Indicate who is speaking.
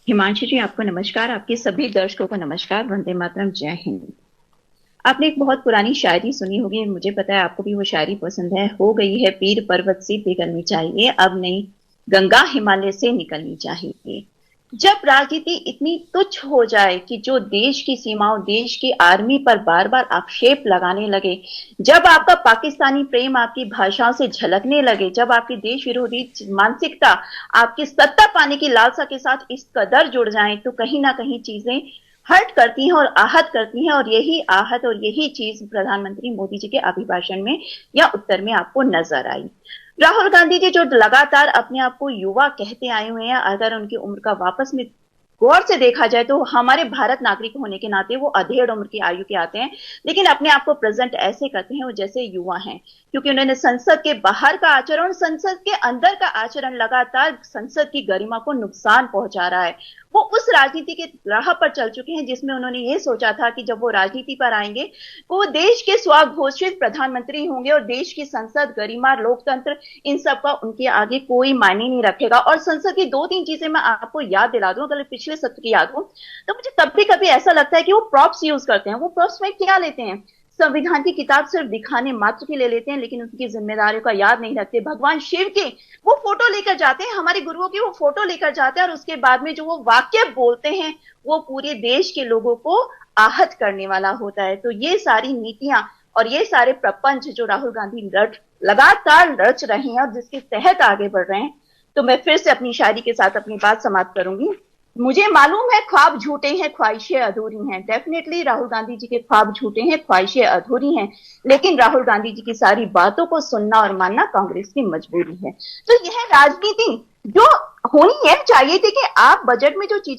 Speaker 1: हिमांशु जी, आपको नमस्कार। आपके सभी दर्शकों को नमस्कार। वंदे मातरम, जय हिंद। आपने एक बहुत पुरानी शायरी सुनी होगी, मुझे पता है आपको भी वो शायरी पसंद है। हो गई है पीर पर्वत से पिघलनी चाहिए, अब नहीं गंगा हिमालय से निकलनी चाहिए। जब राजनीति इतनी तुच्छ हो जाए कि जो देश की सीमाओं, देश की आर्मी पर बार बार आक्षेप लगाने लगे, जब आपका पाकिस्तानी प्रेम आपकी भाषाओं से झलकने लगे, जब आपकी देश विरोधी मानसिकता आपकी सत्ता पाने की लालसा के साथ इस कदर जुड़ जाए, तो कहीं ना कहीं चीजें हर्ट करती हैं और आहत करती हैं। और यही आहत और यही चीज प्रधानमंत्री मोदी जी के अभिभाषण में या उत्तर में आपको नजर आई। राहुल गांधी जी जो लगातार अपने आप को युवा कहते आए हुए हैं, अगर उनकी उम्र का वापस में गौर से देखा जाए तो हमारे भारत नागरिक होने के नाते वो अधेड़ उम्र की आयु के आते हैं, लेकिन अपने आप को प्रेजेंट ऐसे करते हैं वो जैसे युवा हैं, क्योंकि उन्होंने संसद के बाहर का आचरण, संसद के अंदर का आचरण लगातार संसद की गरिमा को नुकसान पहुंचा रहा है। वो उस राजनीति के राह पर चल चुके हैं जिसमें उन्होंने ये सोचा था कि जब वो राजनीति पर आएंगे वो देश के स्वघोषित प्रधानमंत्री होंगे और देश की संसद, गरिमा, लोकतंत्र, इन सब का उनके आगे कोई मायने नहीं रखेगा। और संसद की दो तीन चीजें मैं आपको याद दिला दूं, अगर पिछले सत्र की याद हो तो मुझे कभी कभी ऐसा लगता है कि वो प्रॉप्स यूज करते हैं। वो प्रॉप्स में क्या लेते हैं? संविधान की किताब सिर्फ दिखाने मात्र के लिए लेते हैं, लेकिन उनकी जिम्मेदारियों का याद नहीं रखते। भगवान शिव के वो फोटो लेकर जाते हैं, हमारे गुरुओं की वो फोटो लेकर जाते हैं, और उसके बाद में जो वो वाक्य बोलते हैं वो पूरे देश के लोगों को आहत करने वाला होता है। तो ये सारी नीतियां और ये सारे प्रपंच जो राहुल गांधी लगातार रच रहे हैं और जिसके तहत आगे बढ़ रहे हैं, तो मैं फिर से अपनी शायरी के साथ अपनी बात समाप्त करूंगी। मुझे मालूम है ख्वाब झूठे हैं, ख्वाहिशें अधूरी हैं। डेफिनेटली राहुल गांधी जी के ख्वाब झूठे हैं, ख्वाहिशें अधूरी हैं, लेकिन राहुल गांधी जी की सारी बातों को सुनना और मानना कांग्रेस की मजबूरी है। तो यह राजनीति जो होनी है, चाहिए थी कि आप बजट में जो चीजें